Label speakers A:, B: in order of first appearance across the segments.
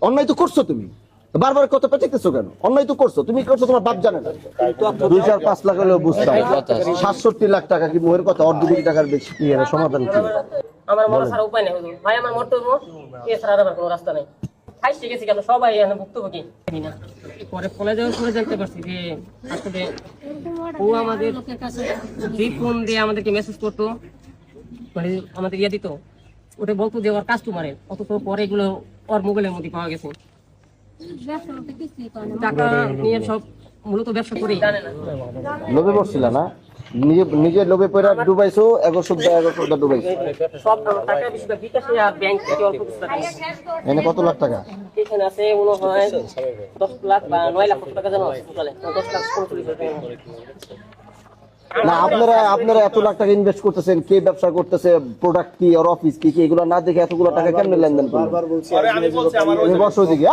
A: অন্যায় তো করছো তুমি, বারবার কত পেঁচাইতেছো কেন? অন্যায় তো করছো, তুমি করছো, তোমার বাপ জানে না। 2-4-5 লাখ হলেও বুঝতাম, 67 লাখ টাকা কি মোহের কথা? 2 কোটি টাকার বেশি কি এর সমাধান কি?
B: আমার মনে ছাড়া উপায় নেই ভাই, আমার মরতে হবো, এছাড়া আর আমার কোনো রাস্তা নেই। খাইছে গেছি কেন সবাই এখানে ভুক্তভোগী না। পরে ফলে যাওয়ার পরে জানতে পারছি যে আসলে ও আমাদের যে ফোন দিয়ে আমাদেরকে মেসেজ করতো, মানে আমাদের ইয়ে দিত, ওটা বলতো যে ওর কাস্টমারের, অথচ পরে এগুলো ওর মোবাইলের মধ্যে পাওয়া গেছে। টাকা নিয়ে সব মূলত ব্যবসা করেই জানে না।
A: লোভে পড়ছিল না, নিজে লোভে পড়ে ডুবাইছো, এগো সুদ্ধা ডুবাইছো।
B: সব টাকা বেশিরভাগ বিকাশে আর ব্যাংক থেকে অল্প কিছু টাকা।
A: এনে কত লাখ টাকা?
B: এখানে আছে মনে হয় 10 লাখ বা 9 লাখ টাকা যেন আছে টোটালে, 10 লাখ 45 টাকা।
A: না, আপনারা এত লাখ টাকা ইনভেস্ট করতেছেন, কে ব্যবসা করতেছে, প্রোডাক্ট কি, আর অফিস কি, এগুলো না দেখে এতগুলো টাকা কেমনে লেনদেন করবেন?
C: বারবার বলছি
A: আমি বর্ষ দিকে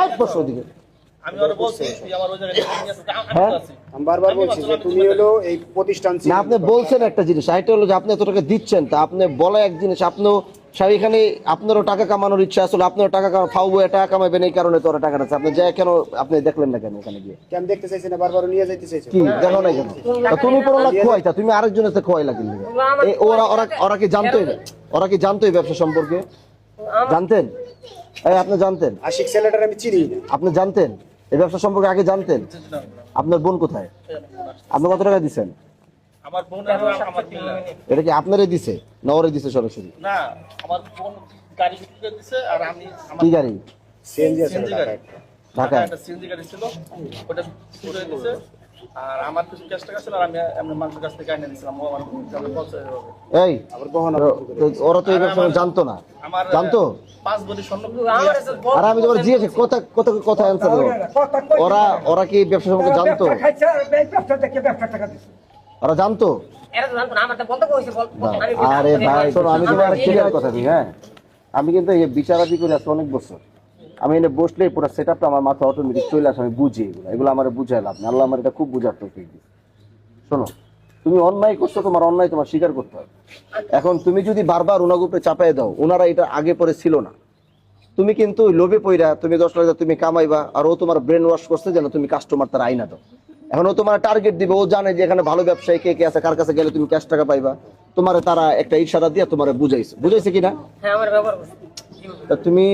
D: আমি ওরে বলছি তুই আমার ওই জায়গায় নিয়ে আসছিস,
A: হ্যাঁ,
C: আমি বারবার বলছি যে তুমি হলো এই প্রতিষ্ঠান
A: না, আপনি বলছেন একটা জিনিস, এটা হলো যে আপনি এত টাকা দিচ্ছেন, তা আপনি বলা এক জিনিস, আপনিও এখানে আপনারও টাকা কামানোর ইচ্ছা আসলে, আপনারও টাকা খাওয়াবো, টাকা কামাবেন, এই কারণে তো ওরা টাকা আছে। আপনি যাই কেন আপনি দেখলেন না কেন ওখানে গিয়ে?
C: কেন দেখতে চাইছি না, বারবার নিয়ে যাইতে চাইছো
A: কি দেখো না কেন? তুমি পড়ো না খোয়াইতা, তুমি আরেকজনের সাথে খোয়াই লাগি। ওরা কি জানতোই না? ওরা কি জানতো এই ব্যবসা সম্পর্কে? জানতেন? এই আপনি জানতেন?
C: আশিক ছেলেটার আমি চিনি না।
A: আপনি জানতেন এই ব্যবসা সম্পর্কে? আগে জানতেন? আপনার বোন কোথায়? আপনি কত টাকা দিচ্ছেন?
D: আমার বোন আর আমার কিল্লা
A: এটা কি আপনারই দিছে না ওরে দিছে সরাসরি?
D: না, আমার বোন গাড়ি বিক্রি করে দিছে, আর আমি
A: কি গাড়ি?
C: সিএনজি আছে
D: সিএনজি গাড়ি,
A: ঢাকায়?
D: একটা সিএনজি গাড়ি ছিল, ওটা পুরো দিছে। আর আমার কিছু ক্যাশ টাকা ছিল, আর আমি এমনি মানুষের কাছ থেকে আইনে দিয়েছিলাম, ও আমার গ্রামে পৌঁছায় দেবে।
A: এই
C: আবার বহন
A: ওরা তো এই ব্যবসা জানতো না,
D: আমার
A: জানতো?
D: 5 ভরি স্বর্ণ
B: আমার কাছে
A: আর আমি তোমার জিজ্ঞেস কথা অ্যান্সার দেবো। ওরা কি ব্যবসা সম্পর্কে জানতো? ওরা জানতো?
B: এরা তো জানতো না, আমার তো বলতে কইছে আমি
A: আরে ভাই শোনো, আমি তোমার ক্লিয়ার কথা দিই, হ্যাঁ, আমি কিন্তু এই বিচারাদি করে আসছি অনেক বছর। আমি এনে বসলেই পুরো সেট আপটা আমার মাথা অটোমেটিক চলে আসে, আমি বুঝি এগুলো আমার বুঝাই লাভ নেই। আল্লাহ আমার এটা খুব বুঝার তৌফিক দিয়েছে। শোনো, তুমি অন্যায় করছো, তোমার অন্যায় তোমার স্বীকার করতে হবে। এখন তুমি যদি বারবার ওনার উপরে চাপাই দাও, ওনারা এটা আগে পরে ছিল না, তুমি কিন্তু লোভে পইরা তুমি 10 লাখ তুমি কামাইবা, আর ও তোমার ব্রেন ওয়াশ করছে যেন তুমি কাস্টমার তার আইনা দাও। এখন ও তোমার টার্গেট দিবে, ও জানে যে এখানে ভালো ব্যবসায়ী কে কে আছে, কার কাছে গেলে তুমি ক্যাশ টাকা পাইবা। তোমার তারা একটা ইশারা দিয়ে তোমার বুঝাইছে কিনা?
B: হ্যাঁ আমার ব্যবহার করছে।
A: তা তুমি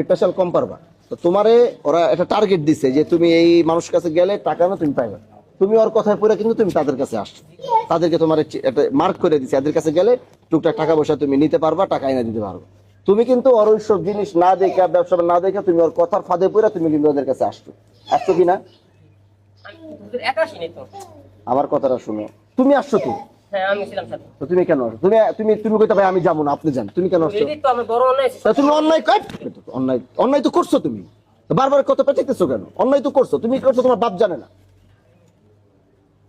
A: স্পেশাল কম পারবা। তো তোমারে ওরা একটা টার্গেট দিছে যে তুমি এই মানুষের কাছে গেলে টাকা না তুমি পাইবা। তুমি ওর কথায় পড়ে কিন্তু তুমি তাদের কাছে আসছো, তাদেরকে তোমার একটা মার্ক করে দিছে, এদের কাছে গেলে টুকটাক টাকা পয়সা তুমি নিতে পারবা, টাকা এনে দিতে পারবা। তুমি কিন্তু ওর ওইসব জিনিস না দেখা, ব্যবসা না দেখা, তুমি ওর কথার ফাঁদে পড়ে তুমি কিন্তু ওদের কাছে আসছো কিনা?
B: আমি একা আসিনি তো।
A: আমার কথাটা শুনো, তুমি আসছো তো?
B: হ্যাঁ আমি ছিলাম সাথে।
A: তো তুমি কেন আসছো? তুমি কইতে ভাই আমি যাবো না, আপনি যান, তুমি কেন আসছো?
B: এই তো আমি বড় অন্যায়
A: তা তুমি অন্যায় তো করছো, তুমি বারবার কত পেঁচাইতেছো কেন? অন্যায় তো করছো, তুমি করছো, তোমার বাপ জানে না।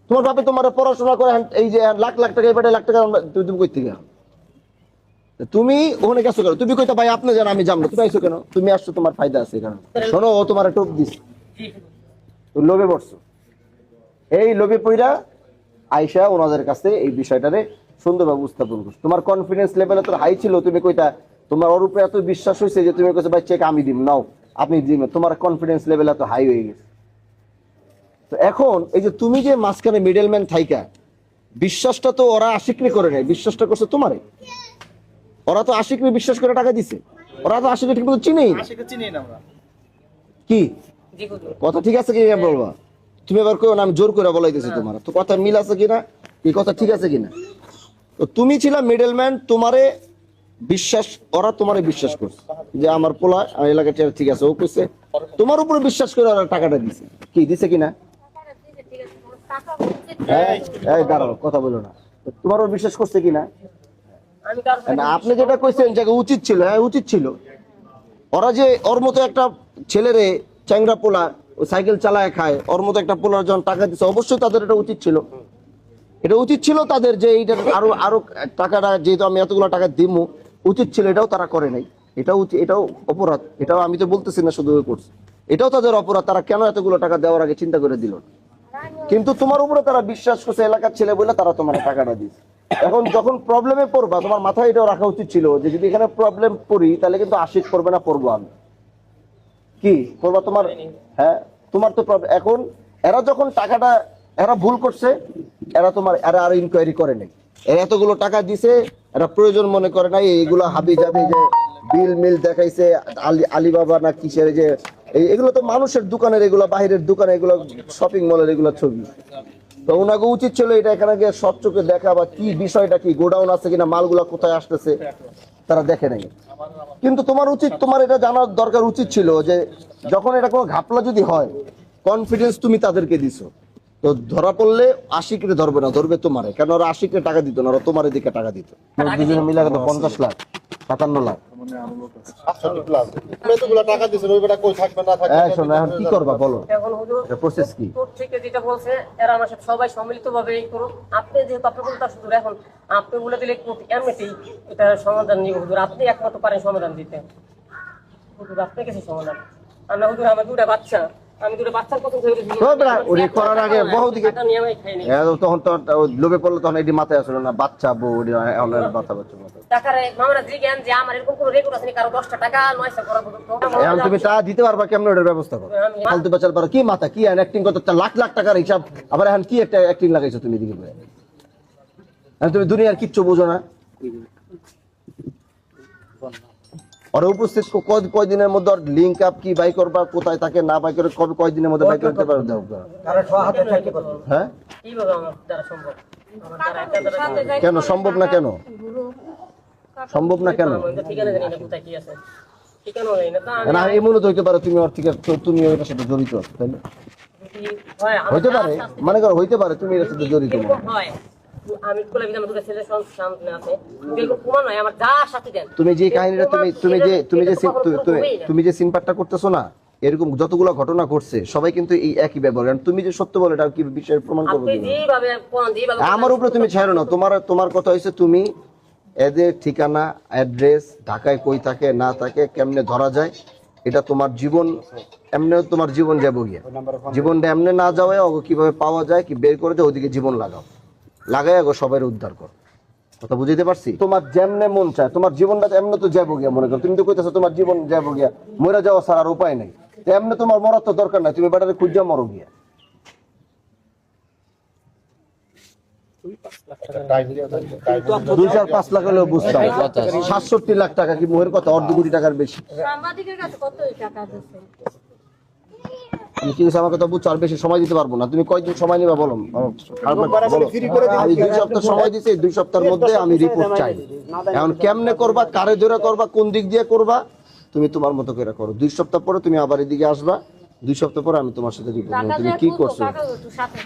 A: তোমার বাপে তোমার পড়াশোনা করে এই যে লাখ লাখ টাকা, এবারে লাখ টাকা তুমি কই থেকে? তুমি ওখানে গেছো কেন? তুমি কইতা ভাই আপনি জান আমি জানবো, তুমি আইছো কেন? তুমি আসছো, তোমার ফায়দা আছে কারণ শোনো, ও তোমার টোপ দিস, লোভে পড়ছো। এই লোভে পইরা আইসা ওনাদের কাছে এই বিষয়টারে সুন্দরভাবে উপস্থাপন করছো। তোমার কনফিডেন্স লেভেল এত হাই ছিল, তুমি কইতা তোমার ওর উপরে এত বিশ্বাস হয়েছে যে তুমি কইছো ভাই চেক আমি দিম, নাও আপনি দিবেন, তোমার কনফিডেন্স লেভেল এত হাই হয়ে গেছে। তো এখন এই যে তুমি যে মাঝখানে মিডলম্যান থাইকা, বিশ্বাসটা তো ওরা আশিকনি করে নেয়, বিশ্বাসটা করছে তোমারে। ওরা তো আশিকনি বিশ্বাস করে টাকা দিছে, ওরা তো আশিকনি ঠিক মতো চিনেই না।
D: আশিকে চিনি না আমরা।
A: কি
B: জি হুজুর।
A: কথা ঠিক আছে কি বলবা? তুমি এবার কই না আমি জোর করে বলাইতেছি তোমার, তো কথা মিল আছে কিনা, এই কথা ঠিক আছে কিনা? তো তুমি ছিলা মিডলম্যান, তোমারে বিশ্বাস, ওরা তোমারে বিশ্বাস করছে যে আমার পোলা এলাকাটা ঠিক আছে, ও কইছে তোমার উপরে বিশ্বাস করে ওরা টাকাটা দিছে। কি দিছে কিনা? এই দাঁড়াও, কথা বলো না। তোমার উপর বিশ্বাস করছে কিনা?
B: আমি কার
A: না, আপনি যেটা কইছেন যে উচিত ছিল, হ্যাঁ উচিত ছিল। ওরা যে ওর মতো একটা ছেলেরে, চ্যাংরা পোলা, ও সাইকেল চালায় খায়, ওর মতো একটা পোলার যখন টাকা দিচ্ছে, অবশ্যই তাদের এটা উচিত ছিল। এটা উচিত ছিল তাদের যে এইটা আরো টাকাটা, যেহেতু আমি এতগুলো টাকা দিব, উচিত ছিল। এটাও তারা করে নাই, এটাও অপরাধ। এটাও আমি তো বলতেছি না শুধু করছে, এটাও তাদের অপরাধ। তারা কেন এতগুলো টাকা দেওয়ার আগে চিন্তা করে দিল না? কিন্তু তোমার উপরে তারা বিশ্বাস করছে, এলাকার ছেলে বলে তারা তোমার টাকাটা দিচ্ছে। এখন যখন প্রবলেমে পড়বা, তোমার মাথায় এটাও রাখা উচিত ছিল যে যদি এখানে প্রবলেম পড়ি তাহলে কিন্তু আশিক করবে না, পড়বো আমি। কি করবা তোমার? হ্যাঁ, তোমার তো এখন এরা যখন টাকাটা এরা ভুল করছে, এরা আর ইনকোয়ারি করে নাই। এরা এতগুলো টাকা দিছে, এরা প্রয়োজন মনে করে নাই। এইগুলো হাবি যাবে যে বিল মিল দেখাইছে আলিবাবা না কিসের, যে এগুলো তো মানুষের দোকানের, এগুলো বাইরের দোকানে, এগুলো শপিং মলের এগুলো ছবি। তো ওনাকে উচিত ছিল এটা এখানে গিয়ে সব চোখে দেখা, বা কি বিষয়টা কি, গোডাউন আছে কিনা, মালগুলা কোথায় আসতেছে তারা দেখে নাই। কিন্তু তোমার উচিত, তোমার এটা জানার দরকার উচিত ছিল যে যখন এটা কোনো ঘাপলা যদি হয়, কনফিডেন্স তুমি তাদেরকে দিছো, তো ধরা পড়লে আশিকরে ধরবে না, ধরবে তোমারে। কেন ওরা আশিকরে টাকা দিত না, ওরা তোমার দিকে টাকা দিত। দুজনে মিলে গেল 50 লাখ 57 লাখ। শোনো, এখন কি করবা বলো?
B: এখন হুজুর
A: এটা প্রসেস কি?
B: তোর থেকে যেটা বলছে এরা আমার সাথে সবাই সম্মিলিতভাবে এই করুন। আপনি যেহেতু আপনি বলতে হুজুর, এখন আপনি বলে দিলে এমনিতেই এটা সমাধান নিব হুজুর। আপনি একমাত্র পারেন সমাধান দিতে হুজুর, আপনার কাছে সমাধান। আমরা হুজুর, আমার দুটা বাচ্চা, আমি দুটো বাচ্চার কথা
A: ওরে করার আগে বহুদিকে
B: নিয়ে আমি খাইনি।
A: তখন তো লোভে পড়লো, তখন এটি মাথায় আসলো না, বাচ্চা বউ বাচ্চা বাচ্চা
B: টাকার মামলা জিজ্ঞান যে আমার এরকম কোনো রেকর্ড আছে কারো 10টা টাকা 900 করা পর্যন্ত।
A: এখন তুমি টা দিতে পারবা কেমন, ওটার ব্যবস্থা করো। ফালতু বেচার পারো কি মাথা, কি অ্যাক্টিং করতে লাখ লাখ টাকার হিসাব, আবার এখন কি একটা অ্যাক্টিং লাগাইছো তুমি দিকে? তুমি দুনিয়ার কিচ্ছু বুঝো না। ওরা উপস্থিত কয়দিনের মধ্যে লিঙ্ক আপ কি বাই করবা, কোথায় থাকে না বাই করে, কবে কয়দিনের মধ্যে বাই করতে পারো? দাও হ্যাঁ,
B: কিভাবে আমার দ্বারা সম্ভব? আমার দ্বারা একটা দ্বারা
A: কেন সম্ভব না? কেন সম্ভব না? কেন
B: ঠিকানা জানি না কোথায় কি আছে, ঠিকানা জানি না। তা
A: না, এমনও তো হইতে পারে তুমি ওর থেকে, তুমি ওটার সাথে জড়িত আছো, তাই না?
B: হয়
A: হইতে পারে, মনে করো হইতে পারে তুমি এর সাথে জড়িত।
B: এরকম হয়। আমি কোলা বিধান দুটো ছেলে সামনে আছে, এরকম প্রমাণ নয় আমার যা সাথে দেন।
A: তুমি যে কাহিনীটা তুমি যে সিনপারটা করতেছো না, এরকম যতগুলো ঘটনা ঘটছে সবাই কিন্তু এই একই ব্যবহার। কারণ তুমি যে সত্য বলো, এটা কি বিষয়ের প্রমাণ করবো?
B: আপনি যেভাবে কোন যেভাবে
A: আমার উপরে তুমি ছাড়ো না। তোমার কথা হয়েছে তুমি এদের ঠিকানা, অ্যাড্রেস, ঢাকায় কই থাকে না থাকে, কেমনে ধরা যায়, এটা তোমার জীবন, এমনি তোমার জীবন যাবো গিয়া, জীবনটা এমনি না যাওয়ায় ওকে কিভাবে পাওয়া যায়, কি বের করে যায়, ওদিকে জীবন লাগাই গো সবাই উদ্ধার কর। কথা বুঝতে পারছি? তোমার যেমনে মন চায়, তোমার জীবনটা এমনি তো যাবো গিয়া, মনে করো তুমি তো কইতেছো তোমার জীবন যাবো গিয়া, মরে যাওয়া ছাড়া আর উপায় নেই। এমনি তোমার মরার তো দরকার নাই, তুমি বেটারে খুঁজা মরো গিয়া। 2-4-5 লাখ হলেও বুঝতাম, 67 লাখ টাকা কি মোহের কথা, অর্ধ কোটি টাকার বেশি।
E: সাংবাদিকের কাছে কত টাকা দিচ্ছে?
A: আমি কি আমার কথা বুঝছো? আর বেশি সময় দিতে পারবো না। তুমি কয়দিন সময় নিবা বলো? আমি 2 সপ্তাহ সময় দিছি, 2 সপ্তাহের মধ্যে আমি রিপোর্ট চাই। এখন কেমনে করবা, কারে ধরে করবা, কোন দিক দিয়ে করবা, তুমি তোমার মতো করে করো। 2 সপ্তাহ পরে তুমি আবার এদিকে আসবা, 2 সপ্তাহ পরে আমি তোমার সাথে রিপোর্ট, তুমি কি করছো।
E: টাকা সাথে